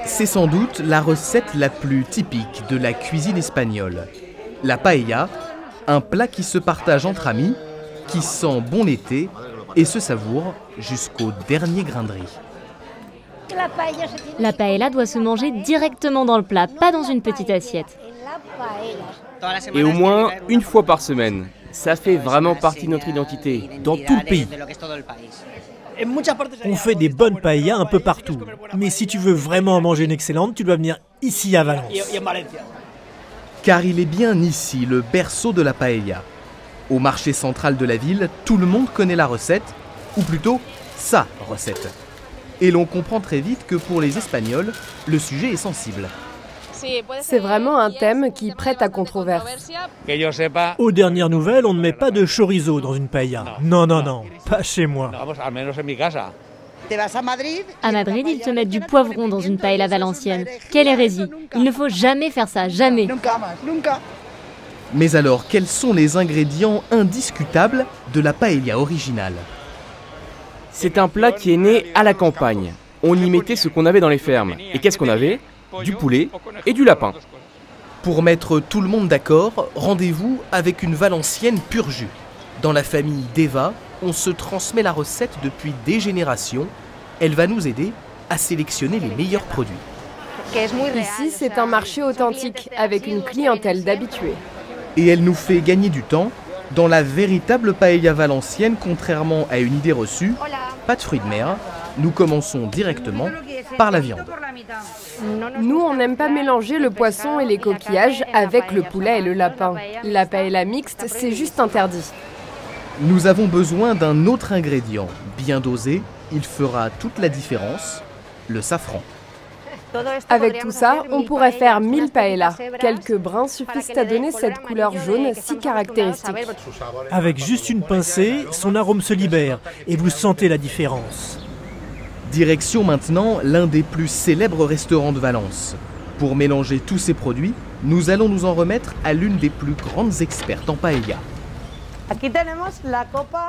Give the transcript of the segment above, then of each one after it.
C'est sans doute la recette la plus typique de la cuisine espagnole. La paella, un plat qui se partage entre amis, qui sent bon l'été et se savoure jusqu'au dernier grain de riz. La paella doit se manger directement dans le plat, pas dans une petite assiette. Et au moins une fois par semaine. Ça fait vraiment partie de notre identité, dans tout le pays. On fait des bonnes paellas un peu partout. Mais si tu veux vraiment en manger une excellente, tu dois venir ici à Valence. Car il est bien ici le berceau de la paella. Au marché central de la ville, tout le monde connaît la recette, ou plutôt sa recette. Et l'on comprend très vite que pour les Espagnols, le sujet est sensible. C'est vraiment un thème qui prête à controverse. Aux dernières nouvelles, on ne met pas de chorizo dans une paella. Non, non, non, pas chez moi. À Madrid, ils te mettent du poivron dans une paella valencienne. Quelle hérésie! Il ne faut jamais faire ça, jamais! Mais alors, quels sont les ingrédients indiscutables de la paella originale? C'est un plat qui est né à la campagne. On y mettait ce qu'on avait dans les fermes. Et qu'est-ce qu'on avait? Du poulet et du lapin. Pour mettre tout le monde d'accord, rendez-vous avec une Valencienne pur jus. Dans la famille d'Eva, on se transmet la recette depuis des générations. Elle va nous aider à sélectionner les meilleurs produits. Ici, c'est un marché authentique, avec une clientèle d'habitués. Et elle nous fait gagner du temps. Dans la véritable paella valencienne, contrairement à une idée reçue, pas de fruits de mer, nous commençons directement par la viande. Nous, on n'aime pas mélanger le poisson et les coquillages avec le poulet et le lapin. La paella mixte, c'est juste interdit. Nous avons besoin d'un autre ingrédient. Bien dosé, il fera toute la différence, le safran. Avec tout ça, on pourrait faire 1000 paellas. Quelques brins suffisent à donner cette couleur jaune si caractéristique. Avec juste une pincée, son arôme se libère et vous sentez la différence. Direction maintenant l'un des plus célèbres restaurants de Valence. Pour mélanger tous ces produits, nous allons nous en remettre à l'une des plus grandes expertes en paella.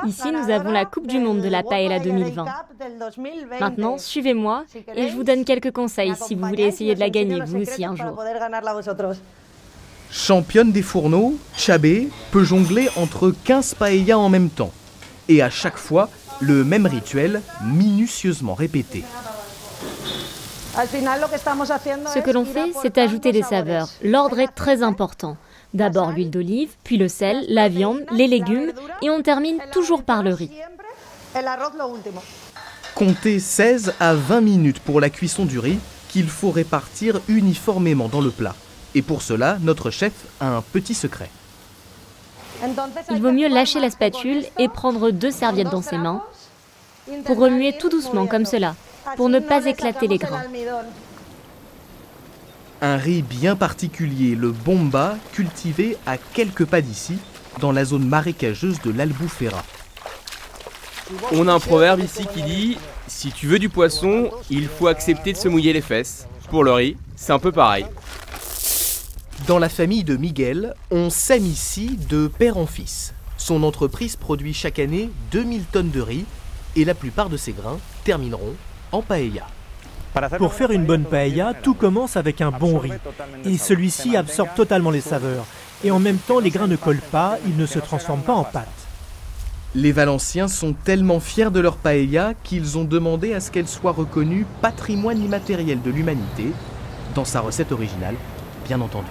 Ici, nous avons la Coupe du Monde de la Paella 2020. Maintenant, suivez-moi et je vous donne quelques conseils si vous voulez essayer de la gagner, vous aussi, un jour. Championne des fourneaux, Chabé peut jongler entre 15 paellas en même temps. Et à chaque fois, le même rituel minutieusement répété. Ce que l'on fait, c'est ajouter des saveurs. L'ordre est très important. D'abord l'huile d'olive, puis le sel, la viande, les légumes, et on termine toujours par le riz. Comptez 16 à 20 minutes pour la cuisson du riz, qu'il faut répartir uniformément dans le plat. Et pour cela, notre chef a un petit secret. Il vaut mieux lâcher la spatule et prendre 2 serviettes dans ses mains pour remuer tout doucement comme cela, pour ne pas éclater les grains. Un riz bien particulier, le bomba, cultivé à quelques pas d'ici, dans la zone marécageuse de l'Albufera. On a un proverbe ici qui dit « Si tu veux du poisson, il faut accepter de se mouiller les fesses ». Pour le riz, c'est un peu pareil. Dans la famille de Miguel, on sème ici de père en fils. Son entreprise produit chaque année 2000 tonnes de riz et la plupart de ces grains termineront en paella. Pour faire une bonne paella, tout commence avec un bon riz. Et celui-ci absorbe totalement les saveurs. Et en même temps, les grains ne collent pas, ils ne se transforment pas en pâte. Les Valenciens sont tellement fiers de leur paella qu'ils ont demandé à ce qu'elle soit reconnue patrimoine immatériel de l'humanité, dans sa recette originale, bien entendu.